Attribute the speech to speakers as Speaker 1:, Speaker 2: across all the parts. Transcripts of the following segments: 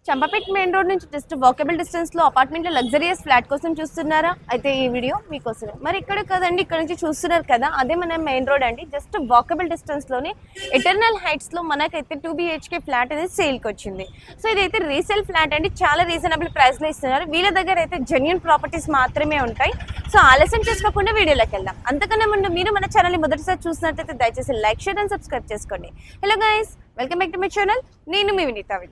Speaker 1: Champapet main road నుంచి just walkable distance లో apartment లో లగ్జరియస్ ఫ్లాట్ కోసం చూస్తున్నారా? అయితే ఈ వీడియో మీకోసమే. మరి ఇక్కడ కదండి, ఇక్కడ నుంచి చూస్తున్నారు కదా, అదే మన మెయిన్ రోడ్ అండి. జస్ట్ వాకబుల్ డిస్టెన్స్ లోనే ఎటర్నల్ హైట్స్ లో మనకైతే 2 BHK ఫ్లాట్ అనేది సేల్ కి వచ్చింది. సో ఇదైతే రీసేల్ ఫ్లాట్ అండి, చాలా రీజనబుల్ ప్రైస్ లో ఇస్తున్నారు. వీళ్ళ దగ్గర అయితే జెన్యూన్ ప్రాపర్టీస్ మాత్రమే ఉంటాయి. సో ఆలస్యం చేసుకోకుండా వీడియోలోకి వెళ్దాం. అంతకన్నా ముందు మీరు మన ఛానల్ ని మొదటిసారి చూసినట్లయితే దయచేసి లైక్, షేర్ అండ్ సబ్స్క్రైబ్ చేసుకోండి. Hello guys, welcome back to my channel. నేను మీ వినీత.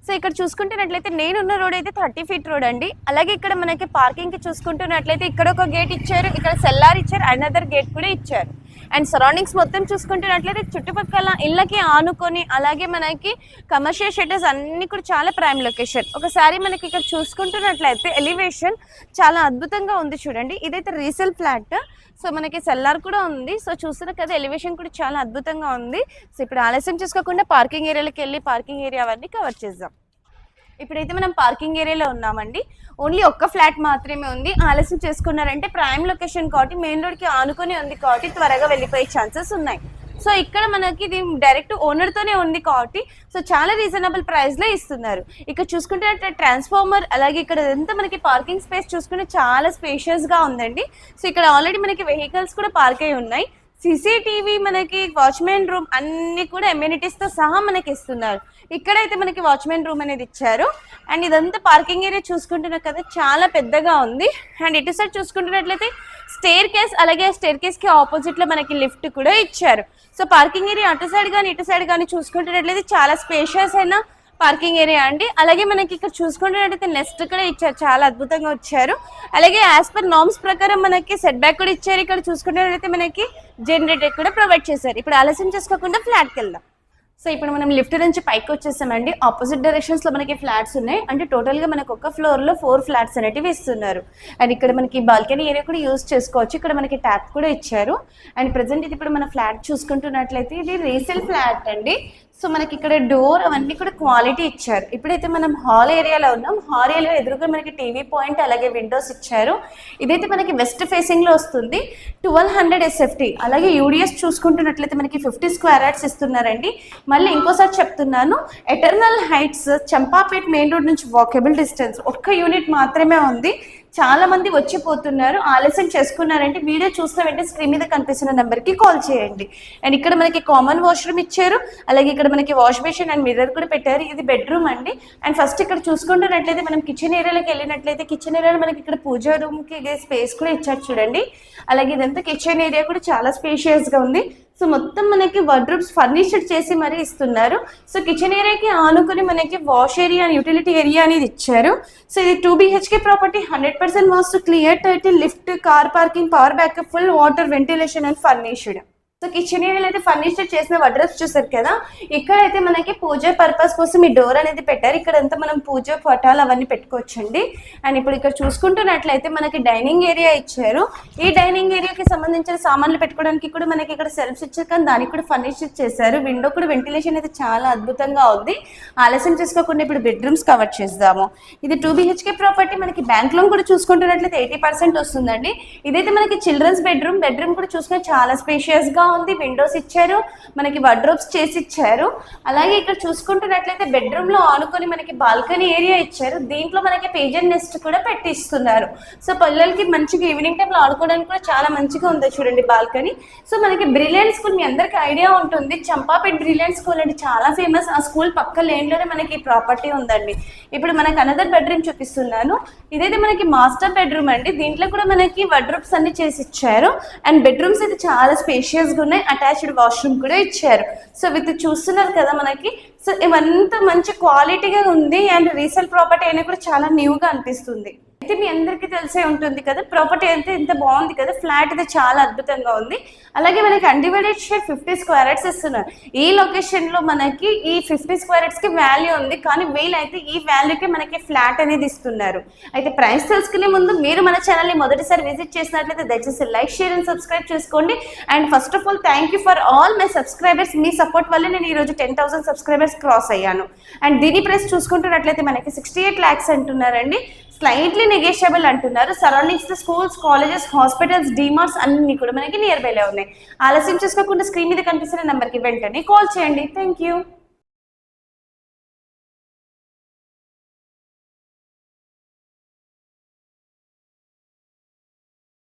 Speaker 1: సో ఇక్కడ చూసుకుంటున్నట్లయితే నేనున్న రోడ్ అయితే 30 feet రోడ్ అండి. అలాగే ఇక్కడ మనకి పార్కింగ్ కి చూసుకుంటున్నట్లయితే ఇక్కడ ఒక గేట్ ఇచ్చారు, ఇక్కడ సెల్లార్ ఇచ్చారు, అనదర్ గేట్ కూడా ఇచ్చారు. అండ్ సరౌండింగ్స్ మొత్తం చూసుకుంటున్నట్లయితే చుట్టుపక్కల ఇళ్ళకి ఆనుకొని అలాగే మనకి కమర్షియల్ షెటర్స్ అన్ని కూడా చాలా ప్రైమ్ లొకేషన్. ఒకసారి మనకి ఇక్కడ చూసుకుంటున్నట్లయితే ఎలివేషన్ చాలా అద్భుతంగా ఉంది చూడండి. ఇదైతే రీసేల్ ఫ్లాట్. సో మనకి సెల్లార్ కూడా ఉంది. సో చూస్తున్న కదా, ఎలివేషన్ కూడా చాలా అద్భుతంగా ఉంది. సో ఇప్పుడు ఆలస్యం చేసుకోకుండా పార్కింగ్ ఏరియాలోకి వెళ్ళి పార్కింగ్ ఏరియా అవన్నీ కవర్ చేద్దాం. ఇప్పుడైతే మనం పార్కింగ్ ఏరియాలో ఉన్నామండి. ఓన్లీ ఒక్క ఫ్లాట్ మాత్రమే ఉంది. ఆలస్యం చేసుకున్నారంటే ప్రైమ్ లొకేషన్ కాబట్టి మెయిన్ రోడ్కి ఆనుకొని ఉంది కాబట్టి త్వరగా వెళ్ళిపోయే ఛాన్సెస్ ఉన్నాయి. సో ఇక్కడ మనకి ఇది డైరెక్ట్ ఓనర్తోనే ఉంది కాబట్టి సో చాలా రీజనబుల్ ప్రైస్లో ఇస్తున్నారు. ఇక్కడ చూసుకుంటే ట్రాన్స్ఫార్మర్ అలాగే ఇక్కడ ఎంత మనకి పార్కింగ్ స్పేస్ చూసుకుంటే చాలా స్పేషియస్గా ఉందండి. సో ఇక్కడ ఆల్రెడీ మనకి వెహికల్స్ కూడా పార్క్ అయి ఉన్నాయి. CCTV, మనకి వాచ్మెన్ రూమ్ అన్ని కూడా ఎమ్యూనిటీస్తో సహా మనకి ఇస్తున్నారు. ఇక్కడైతే మనకి వాచ్మెన్ రూమ్ అనేది ఇచ్చారు. అండ్ ఇదంతా పార్కింగ్ ఏరియా చూసుకుంటున్నా కదా, చాలా పెద్దగా ఉంది. అండ్ ఇటు సైడ్ చూసుకుంటున్నట్లయితే స్టేర్ కేస్, అలాగే స్టేర్ కేస్కి ఆపోజిట్లో మనకి లిఫ్ట్ కూడా ఇచ్చారు. సో పార్కింగ్ ఏరియా అటు సైడ్ కానీ ఇటు సైడ్ కానీ చూసుకుంటున్నట్లయితే చాలా స్పేషియస్ అయిన పార్కింగ్ ఏరియా అండి. అలాగే మనకి ఇక్కడ చూసుకుంటున్నట్టయితే నెక్స్ట్ కూడా ఇచ్చారు, చాలా అద్భుతంగా వచ్చారు. అలాగే యాజ్ పర్ నార్మ్స్ ప్రకారం మనకి సెట్ బ్యాక్ కూడా ఇచ్చారు. ఇక్కడ చూసుకుంటున్నట్టయితే మనకి జనరేటర్ కూడా ప్రొవైడ్ చేశారు. ఇప్పుడు ఆలస్యం చేసుకోకుండా ఫ్లాట్కి వెళ్దాం. సో ఇప్పుడు మనం లిఫ్ట్ నుంచి పైకి వచ్చేసామండి. ఆపోజిట్ డైరెక్షన్స్లో మనకి ఫ్లాట్స్ ఉన్నాయి. అంటే టోటల్గా మనకు ఒక ఫ్లోర్లో 4 ఫ్లాట్స్ అనేటివి ఇస్తున్నారు. అండ్ ఇక్కడ మనకి బాల్కనీ ఏరియా కూడా యూజ్ చేసుకోవచ్చు. ఇక్కడ మనకి ట్యాప్ కూడా ఇచ్చారు. అండ్ ప్రజెంట్ ఇది ఇప్పుడు మన ఫ్లాట్ చూసుకుంటున్నట్లయితే ఇది రీసేల్ ఫ్లాట్ అండి. సో మనకి ఇక్కడ డోర్ అవన్నీ కూడా క్వాలిటీ ఇచ్చారు. ఇప్పుడైతే మనం హాల్ ఏరియాలో ఉన్నాం. హాల్ ఏరియా ఎదురుగా మనకి టీవీ పాయింట్ అలాగే విండోస్ ఇచ్చారు. ఇదైతే మనకి వెస్ట్ ఫేసింగ్లో వస్తుంది. 1200 SFT. అలాగే UDS చూసుకుంటున్నట్లయితే మనకి 50 square yards ఇస్తున్నారండి. మళ్ళీ ఇంకోసారి చెప్తున్నాను, eternal heights Champapet main road నుంచి వాకబుల్ డిస్టెన్స్ ఒక్క యూనిట్ మాత్రమే ఉంది. చాలా మంది వచ్చిపోతున్నారు. ఆలస్యం చేసుకున్నారంటే వీడియో చూస్తే వెంటనే స్క్రీన్ మీద కనిపిస్తున్న నెంబర్కి కాల్ చేయండి. అండ్ ఇక్కడ మనకి కామన్ వాష్రూమ్ ఇచ్చారు. అలాగే ఇక్కడ మనకి వాష్ బేసిన్ అండ్ మిర్రర్ కూడా పెట్టారు. ఇది బెడ్రూమ్ అండి. అండ్ ఫస్ట్ ఇక్కడ చూసుకుంటున్నట్లయితే మనం కిచెన్ ఏరియాలోకి వెళ్ళినట్లయితే కిచెన్ ఏరియాలో మనకి ఇక్కడ పూజా రూమ్కి స్పేస్ కూడా ఇచ్చారు చూడండి. అలాగే ఇదంతా కిచెన్ ఏరియా కూడా చాలా స్పేషియస్గా ఉంది. సో మొత్తం మనకి వార్డ్రోబ్స్ ఫర్నిచర్ చేసి మరీ ఇస్తున్నారు. సో కిచెన్ ఏరియాకి ఆనుకొని మనకి wash area and utility area అనేది ఇచ్చారు. సో ఇది 2 BHK property, 100% vastu, clear title, lift, car parking, power backup, full water, ventilation and furnished. So kitchen ఏరియాలో అయితే ఫర్నిచర్ చేసిన వార్డ్రోబ్స్ చూసారు కదా. ఇక్కడైతే మనకి పూజ పర్పస్ కోసం ఈ డోర్ అనేది పెట్టారు. ఇక్కడ అంతా మనం పూజ పటాలు అవన్నీ పెట్టుకోవచ్చండి. అండ్ ఇప్పుడు ఇక్కడ చూసుకుంటున్నట్లయితే మనకి డైనింగ్ ఏరియా ఇచ్చారు. ఈ డైనింగ్ ఏరియాకి సంబంధించిన సామాన్లు పెట్టుకోవడానికి కూడా మనకి ఇక్కడ సెల్ఫ్స్ ఇచ్చారు, కానీ దానికి కూడా ఫర్నిచర్ చేశారు. విండో కూడా వెంటిలేషన్ అయితే చాలా అద్భుతంగా ఉంది. ఆలస్యం చేసుకోకుండా ఇప్పుడు బెడ్రూమ్స్ కవర్ చేద్దాము. ఇది 2 BHK ప్రాపర్టీ. మనకి బ్యాంక్ లోన్ కూడా చూసుకుంటున్నట్లయితే 80% వస్తుందండి. ఇదైతే మనకి చిల్డ్రన్స్ బెడ్రూమ్. బెడ్రూమ్ కూడా చూసుకుని చాలా స్పేషియస్గా ఉంది. విండోస్ ఇచ్చారు, మనకి వార్డ్రోబ్స్ చేసి ఇచ్చారు. అలాగే ఇక్కడ చూసుకుంటున్నట్లయితే బెడ్రూమ్ లో ఆనుకొని మనకి బాల్కనీ ఏరియా ఇచ్చారు. దీంట్లో మనకి పేజెంట్ నెస్ట్ కూడా పెట్టిస్తున్నారు. సో పిల్లలకి మంచిగా ఈవినింగ్ టైంలో ఆడుకోవడానికి కూడా చాలా మంచిగా ఉంది చూడండి బాల్కనీ. సో మనకి బ్రిలియంట్ స్కూల్, మీ అందరికి ఐడియా ఉంటుంది, చంపాపేట్ బ్రిలియంట్ స్కూల్ అంటే చాలా ఫేమస్. ఆ స్కూల్ పక్క లేన్లోనే మనకి ప్రాపర్టీ ఉందండి. ఇప్పుడు మనకి అనదర్ బెడ్రూమ్ చూపిస్తున్నాను. ఇదైతే మనకి మాస్టర్ బెడ్రూమ్ అండి. దీంట్లో కూడా మనకి వార్డ్రోబ్స్ అన్ని చేసి ఇచ్చారు. అండ్ బెడ్రూమ్స్ అయితే చాలా స్పేషియస్గా ఉన్నాయి. అటాచ్డ్ వాష్రూమ్ కూడా ఇచ్చారు. సో విత్ చూస్తున్నారు కదా మనకి. సో ఇవంతా మంచి క్వాలిటీగా ఉంది. అండ్ రీసేల్ ప్రాపర్టీ అయినా కూడా చాలా న్యూగా అనిపిస్తుంది. అయితే మీ అందరికీ తెలిసే ఉంటుంది కదా, ప్రాపర్టీ అయితే ఎంత బాగుంది కదా. ఫ్లాట్ అయితే చాలా అద్భుతంగా ఉంది. అలాగే మనకి అన్డివైడెడ్ షేర్ 50 square yards ఇస్తున్నారు. ఈ లొకేషన్లో మనకి ఈ 50 square yardsకి వాల్యూ ఉంది, కానీ వీళ్ళైతే ఈ వాల్యూకి మనకి ఫ్లాట్ అనేది ఇస్తున్నారు. అయితే ప్రైస్ తెలుసుకునే ముందు మీరు మన ఛానల్ని మొదటిసారి విజిట్ చేసినట్లయితే దయచేసి లైక్, షేర్ అండ్ సబ్స్క్రైబ్ చేసుకోండి. And first of all thank you for all my subscribers. Me support వల్ల నేను ఈరోజు 10,000 సబ్స్క్రైబర్స్ క్రాస్ అయ్యాను. అండ్ దీని ప్రైస్ చూసుకుంటున్నట్లయితే మనకి 68 lakhs అంటున్నారండి. స్లైట్లీ నెగోషియబుల్ అంటున్నారు. Surroundings schools, colleges, hospitals, DMarts అన్ని కూడా మనకి నియర్ బైలో ఉన్నాయి. ఆలస్యం చేసుకోకుండా స్క్రీన్ మీద కనిపిస్తున్న నెంబర్కి వెంటనే కాల్ చేయండి. Thank you.